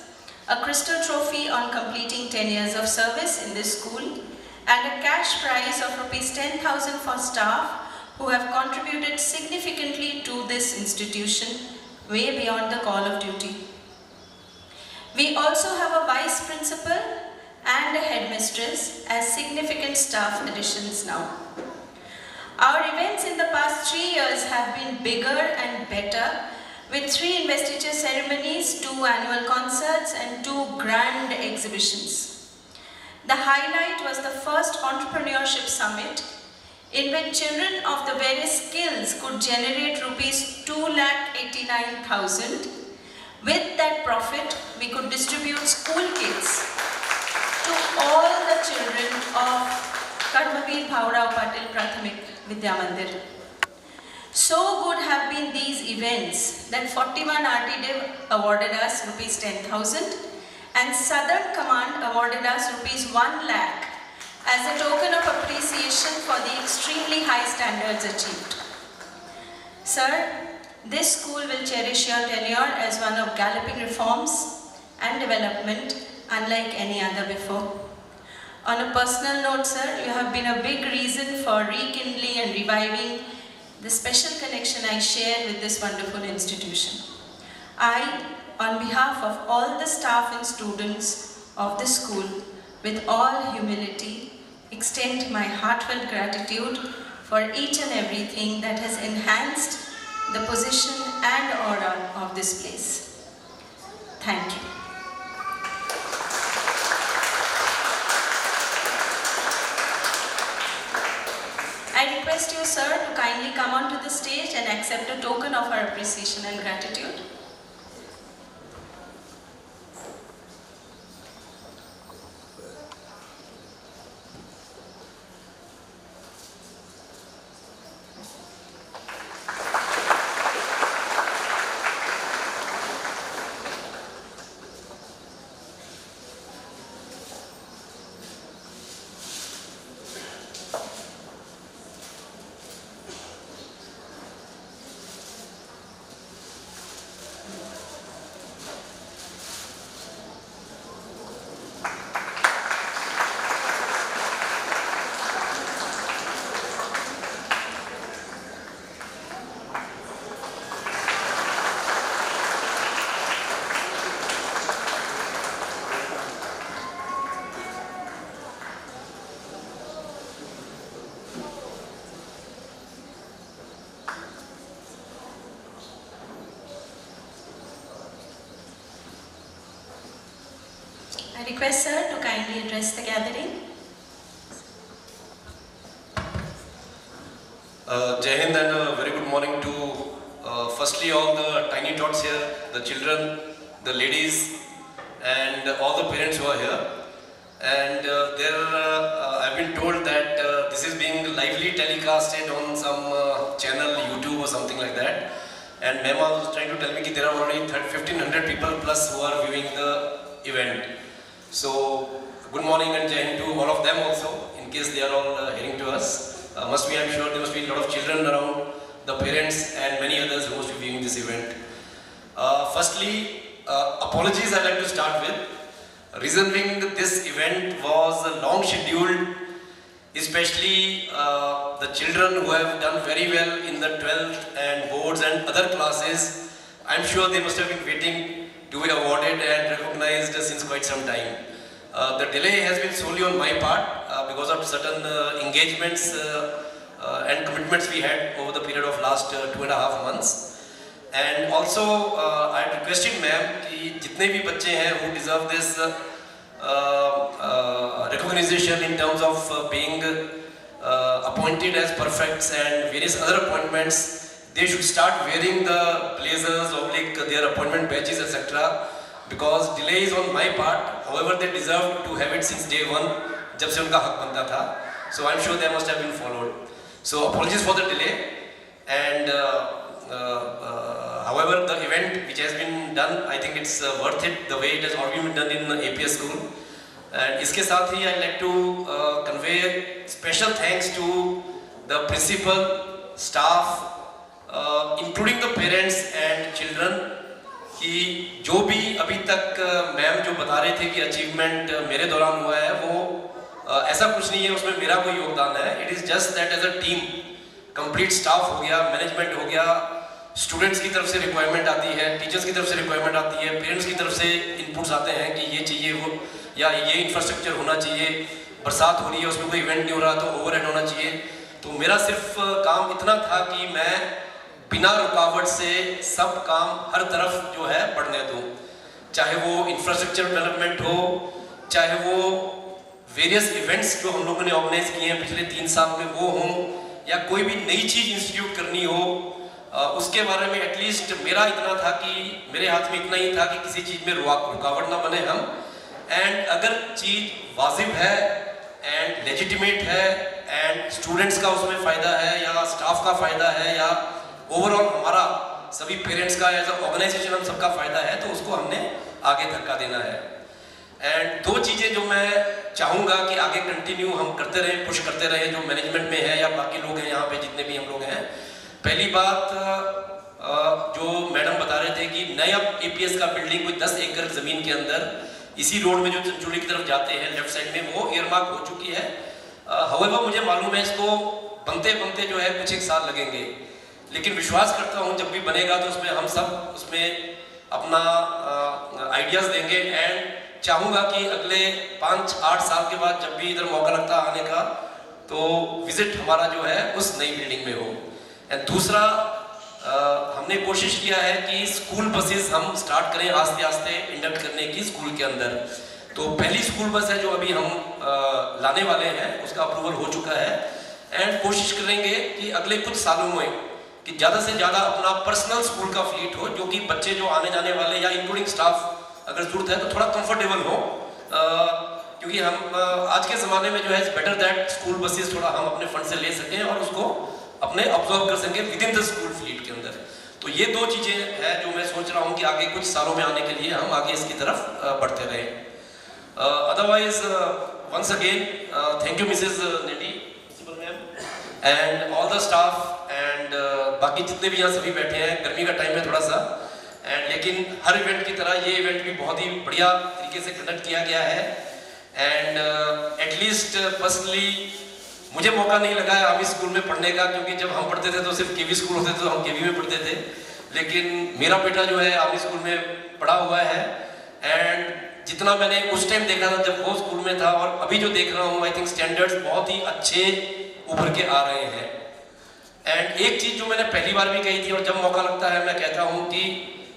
a crystal trophy on completing 10 years of service in this school, and a cash prize of ₹10,000 for staff who have contributed significantly to this institution, way beyond the call of duty. We also have a vice principal and a headmistress as significant staff additions now. Our events in the past 3 years have been bigger and better with 3 investiture ceremonies, 2 annual concerts and 2 grand exhibitions. The highlight was the first entrepreneurship summit in which children of the various skills could generate rupees 2,89,000. With that profit, we could distribute school kits to all the children of Kadmabir Bhaurao Patil Prathamik Vidya Mandir. So good have been these events that 41 RTDIV awarded us rupees 10,000 and Southern Command awarded us rupees 1 lakh as a token of appreciation for the extremely high standards achieved. Sir, this school will cherish your tenure as one of galloping reforms and development unlike any other before. On a personal note, sir, you have been a big reason for rekindling and reviving the special connection I share with this wonderful institution. I, on behalf of all the staff and students of the school, with all humility, extend my heartfelt gratitude for each and everything that has enhanced the position and aura of this place. Thank you. I request you, sir, to kindly come onto the stage and accept a token of our appreciation and gratitude. I request sir to kindly address the gathering. Jai Hind and a very good morning to firstly all the tiny tots here, the children, the ladies and all the parents who are here. And I've been told that this is being lively telecasted on some channel, YouTube or something like that. And ma'am was trying to tell me that there are already 1,500 people plus who are viewing the event. So, good morning and Jai Hind to all of them also, in case they are all hearing to us. I'm sure there must be a lot of children around, the parents and many others who must be viewing this event. Firstly, apologies I'd like to start with. Reason being that this event was long scheduled, especially the children who have done very well in the 12th and boards and other classes. I'm sure they must have been waiting to be awarded and recognized since quite some time. The delay has been solely on my part because of certain engagements and commitments we had over the period of last 2.5 months. And also I had requested ma'am कि जितने भी बच्चे हैं who deserve this recognition in terms of being appointed as perfects and various other appointments, they should start wearing the blazers, their appointment badges, etc. Because delay is on my part. However, they deserve to have it since day one, जब से उनका हक बनता था. So I'm sure they must have been followed. So apologies for the delay. And however, the event which has been done, I think it's worth it the way it has already been done in the APS school. And इसके साथ ही I'd like to convey special thanks to the principal, staff, including the parents and children. कि जो भी अभी तक ma'am जो बता रहे थे कि अचीवमेंट मेरे दौरान हुआ है वो ऐसा कुछ नहीं है, उसमें मेरा कोई योगदान है. It is just that as a team complete staff हो गया, मैनेजमेंट हो गया, स्टूडेंट्स की तरफ से रिक्वायरमेंट आती है, टीचर्स की तरफ से रिक्वायरमेंट आती है, पेरेंट्स की तरफ से इनपुट्स आते हैं कि ये चाहिए वो या ये इंफ्रास्ट्रक्चर होना चाहिए, बरसात हो रही है उसमें कोई इवेंट नहीं हो रहा तो ओवरहेड होना चाहिए. तो मेरा सिर्फ काम इतना था कि मैं बिना रुकावट से सब काम हर तरफ जो है बढ़ने दूं, चाहे वो इंफ्रास्ट्रक्चर डेवलपमेंट हो, चाहे वो वेरियस इवेंट्स जो हम लोगों ने ऑर्गेनाइज किए हैं पिछले 3 साल में वो हों, या कोई भी नई चीज़ इंस्टीट्यूट करनी हो, उसके बारे में एटलीस्ट मेरा इतना था कि मेरे हाथ में इतना ही था कि किसी चीज़ में रुकावट ना बने हम। एंड अगर चीज़ वाजिब है एंड लेजिटिमेट है एंड स्टूडेंट्स का उसमें फ़ायदा है या स्टाफ का फ़ायदा है या ओवरऑल हमारा सभी पेरेंट्स का एज अ ऑर्गेनाइजेशन हम सबका फ़ायदा है, तो उसको हमने आगे धक्का देना है। एंड 2 चीज़ें जो मैं चाहूँगा कि आगे कंटिन्यू हम करते रहें, पुश करते रहें, जो मैनेजमेंट में है या बाकी लोग हैं यहाँ पे जितने भी हम लोग हैं। पहली बात जो मैडम बता रहे थे कि नया APS का बिल्डिंग कोई 10 एकड़ ज़मीन के अंदर इसी रोड में जो चंचोली की तरफ जाते हैं लेफ्ट साइड में, वो एयरमार्क हो चुकी है। हाउएवर मुझे मालूम है इसको बनते बनते जो है कुछ 1 साल लगेंगे, लेकिन विश्वास करता हूँ जब भी बनेगा तो उसमें हम सब उसमें अपना आइडियाज़ देंगे। एंड चाहूँगा कि अगले 5-8 साल के बाद जब भी इधर मौका लगता आने का तो विजिट हमारा जो है उस नई बिल्डिंग में हो। एंड दूसरा हमने कोशिश किया है कि स्कूल बसेस हम स्टार्ट करें आस्ते आस्ते इंडक्ट करने की स्कूल के अंदर। तो पहली स्कूल बस है जो अभी हम लाने वाले हैं, उसका अप्रूवल हो चुका है। एंड कोशिश करेंगे कि अगले कुछ सालों में कि ज़्यादा से ज़्यादा अपना पर्सनल स्कूल का फ्लीट हो, जो कि बच्चे जो आने जाने वाले या इंक्लूडिंग स्टाफ अगर जरूरत है तो थोड़ा कंफर्टेबल हो, क्योंकि हम आज के ज़माने में जो है बेटर दैट स्कूल बसेस थोड़ा हम अपने फंड से ले सकें और उसको अपने ऑब्जर्व कर सकें with in the school fleet के अंदर। तो ये 2 चीज़ें हैं जो मैं सोच रहा हूँ कि आगे कुछ सालों में आने के लिए हम आगे इसकी तरफ बढ़ते रहें। Otherwise once again thank you Mrs Netty ma'am and all the staff and बाकी जितने भी यहाँ सभी बैठे हैं। गर्मी का टाइम है थोड़ा सा, एंड लेकिन हर इवेंट की तरह ये इवेंट भी बहुत ही बढ़िया तरीके से कंडक्ट किया गया है। एंड एटलीस्ट पर्सनली मुझे मौका नहीं लगा है आर्मी स्कूल में पढ़ने का, क्योंकि जब हम पढ़ते थे तो सिर्फ केवी स्कूल होते थे तो हम केवी में पढ़ते थे, लेकिन मेरा बेटा जो है आर्मी स्कूल में पढ़ा हुआ है। एंड जितना मैंने उस टाइम देखा था जब वो स्कूल में था और अभी जो देख रहा हूँ, आई थिंक स्टैंडर्ड्स बहुत ही अच्छे उभर के आ रहे हैं। एंड एक चीज़ जो मैंने पहली बार भी कही थी और जब मौका लगता है मैं कहता हूँ कि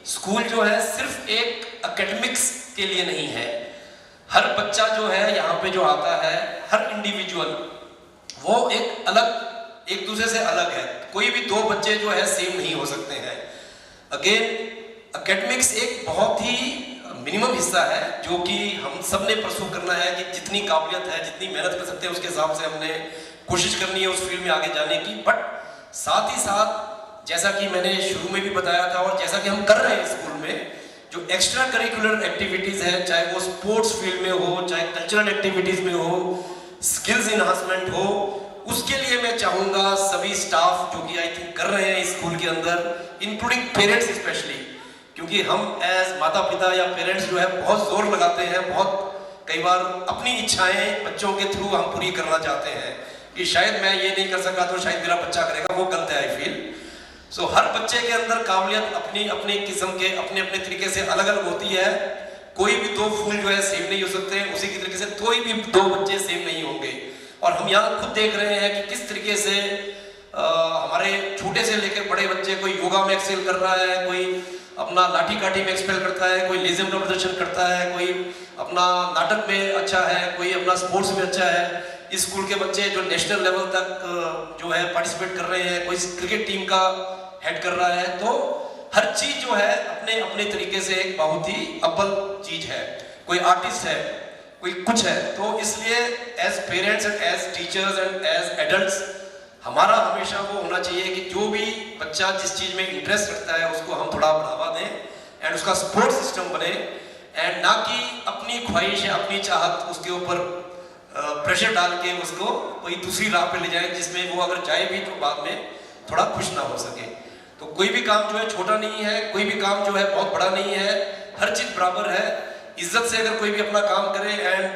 स्कूल जो है सिर्फ एक एकेडमिक्स के लिए नहीं है। हर बच्चा जो है यहाँ पे जो आता है, हर इंडिविजुअल वो एक अलग, एक दूसरे से अलग है। कोई भी 2 बच्चे जो है सेम नहीं हो सकते हैं। अगेन एकेडमिक्स एक बहुत ही मिनिमम हिस्सा है जो कि हम सब ने परसू करना है कि जितनी काबिलियत है, जितनी मेहनत कर सकते हैं उसके हिसाब से हमने कोशिश करनी है उस फील्ड में आगे जाने की। बट साथ ही साथ जैसा कि मैंने शुरू में भी बताया था और जैसा कि हम कर रहे हैं स्कूल में, जो एक्स्ट्रा करिकुलर एक्टिविटीज़ है, चाहे वो स्पोर्ट्स फील्ड में हो, चाहे कल्चरल एक्टिविटीज़ में हो, स्किल्स इन्हांसमेंट हो, उसके लिए मैं चाहूँगा सभी स्टाफ जो कि आई थिंक कर रहे हैं स्कूल के अंदर, इंक्लूडिंग पेरेंट्स स्पेशली, क्योंकि हम एज माता पिता या पेरेंट्स जो है बहुत जोर लगाते हैं, बहुत कई बार अपनी इच्छाएं बच्चों के थ्रू हम पूरी करना चाहते हैं कि शायद मैं ये नहीं कर सका तो शायद मेरा बच्चा करेगा, वो गलत है आई फील। सो हर बच्चे के अंदर काबिलियत अपनी अपनी किस्म के अपने अपने तरीके से अलग अलग होती है। कोई भी 2 फूल जो है सेम नहीं हो सकते, उसी की तरीके से कोई भी 2 बच्चे सेम नहीं होंगे। और हम यहाँ खुद देख रहे हैं कि किस तरीके से हमारे छोटे से लेकर बड़े बच्चे, कोई योगा में एक्सेल कर रहा है, कोई अपना लाठी काठी में एक्सपेल करता है, कोई लेज़म का प्रदर्शन करता है, कोई अपना नाटक में अच्छा है, कोई अपना स्पोर्ट्स में अच्छा है। इस स्कूल के बच्चे जो नेशनल लेवल तक जो है पार्टिसिपेट कर रहे हैं, कोई क्रिकेट टीम का हेड कर रहा है। तो हर चीज़ जो है अपने अपने तरीके से एक बहुत ही अव्वल चीज़ है। कोई आर्टिस्ट है, कोई कुछ है। तो इसलिए as parents and as teachers and as adults हमारा हमेशा वो होना चाहिए कि जो भी बच्चा जिस चीज़ में इंटरेस्ट रखता है उसको हम थोड़ा बढ़ावा दें एंड उसका सपोर्ट सिस्टम बने, एंड ना कि अपनी ख्वाहिश या अपनी चाहत उसके ऊपर प्रेशर डाल के उसको कोई दूसरी राह पे ले जाए जिसमें वो अगर जाए भी तो बाद में थोड़ा खुश ना हो सके। तो कोई भी काम जो है छोटा नहीं है, कोई भी काम जो है बहुत बड़ा नहीं है, हर चीज़ बराबर है। इज्जत से अगर कोई भी अपना काम करे एंड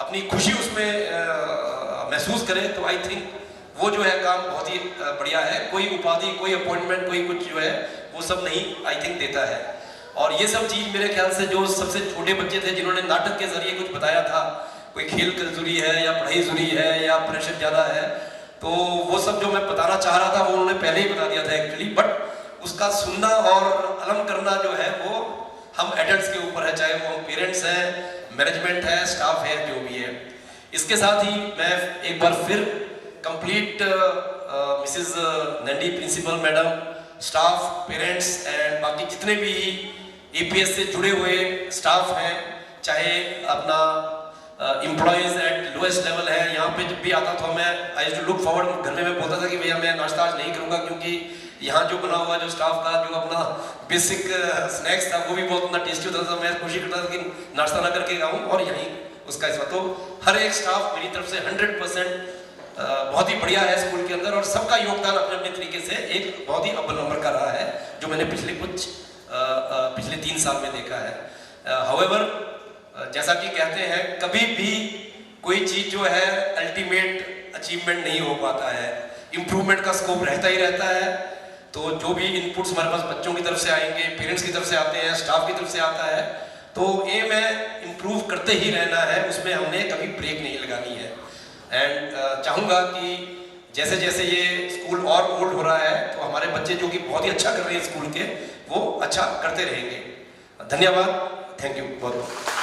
अपनी खुशी उसमें महसूस करे तो आई थिंक वो जो है काम बहुत ही बढ़िया है। कोई उपाधि, कोई अपॉइंटमेंट, कोई कुछ जो है वो सब नहीं आई थिंक देता है। और ये सब चीज़ मेरे ख्याल से जो सबसे छोटे बच्चे थे जिन्होंने नाटक के जरिए कुछ बताया था, कोई खेल जरूरी है या पढ़ाई जरूरी है या प्रेशर ज़्यादा है, तो तो वो सब जो मैं बताना चाह रहा था वो उन्होंने पहले ही बता दिया था एक्चुअली, बट उसका सुनना और अलम करना जो है वो हम एडल्ट्स के ऊपर है, चाहे वो हम पेरेंट्स हैं, मैनेजमेंट है, स्टाफ है, जो भी है। इसके साथ ही मैं एक बार फिर complete Mrs Nandi principal madam, staff, parents and बाकी जितने भी APS से जुड़े हुए स्टाफ हैं, चाहे अपना एम्प्लॉयज़ एट लोएस्ट लेवल है, यहाँ पे जब भी आता था मैं I used to look forward. घर में मैं बोलता था कि भैया मैं नाश्ता आज नहीं करूँगा, क्योंकि यहाँ जो बना हुआ जो स्टाफ का जो अपना बेसिक स्नैक्स था वो भी बहुत अपना टेस्टी होता था। मैं कोशिश करता था कि नाश्ता ना करके आऊँ और यहीं उसका इस तो हर एक स्टाफ मेरी तरफ से 100% बहुत ही बढ़िया है स्कूल के अंदर, और सबका योगदान अपने अपने तरीके से एक बहुत ही अव्वल नंबर का रहा है, जो मैंने पिछले 3 साल में देखा है। हाउएवर, जैसा कि कहते हैं कभी भी कोई चीज़ जो है अल्टीमेट अचीवमेंट नहीं हो पाता है, इम्प्रूवमेंट का स्कोप रहता ही रहता है। तो जो भी इनपुट्स हमारे पास बच्चों की तरफ से आएंगे, पेरेंट्स की तरफ से आते हैं, स्टाफ की तरफ से आता है, तो एम है इम्प्रूव करते ही रहना है, उसमें हमने कभी ब्रेक नहीं लगानी है। एंड चाहूँगा कि जैसे जैसे ये स्कूल और ओल्ड हो रहा है तो हमारे बच्चे जो कि बहुत ही अच्छा कर रहे हैं स्कूल के, वो अच्छा करते रहेंगे। धन्यवाद, थैंक यू बहुत बहुत।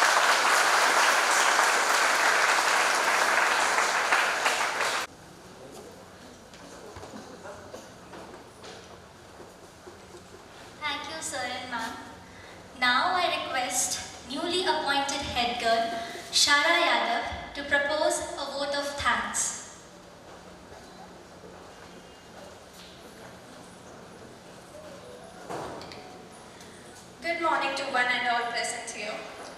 Thank you, sir and ma'am. Now I request newly appointed head girl Shara Yadav to propose a vote of thanks. Good morning to one and all present here.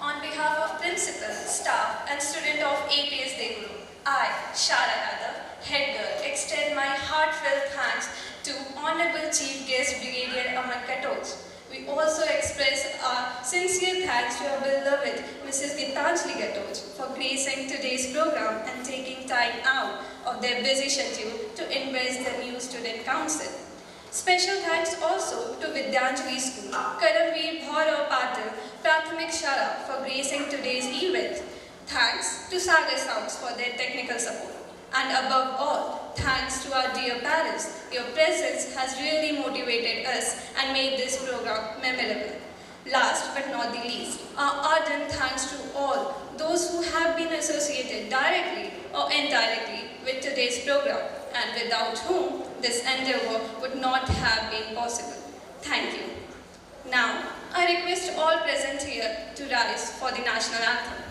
On behalf of principal, staff and student of APS Deguru, I, Shara Yadav, head girl, extend my heartfelt thanks to Honorable Chief Guest Brigadier Aman Katoj. We also express our sincere thanks to our beloved Mrs. Gitanjali Katoj for gracing today's program and taking time out of their busy schedule to invest the new student council. Special thanks also to Vidyanjali School, Karamveer Bhaurav Patil, Prathamik Shala for gracing today's event. Thanks to Sagar Sounds for their technical support. And above all, thanks to our dear parents. Your presence has really motivated us and made this program memorable. Last but not the least, our ardent thanks to all those who have been associated directly or indirectly with today's program, and without whom this endeavor would not have been possible. Thank you. Now, I request all present here to rise for the national anthem.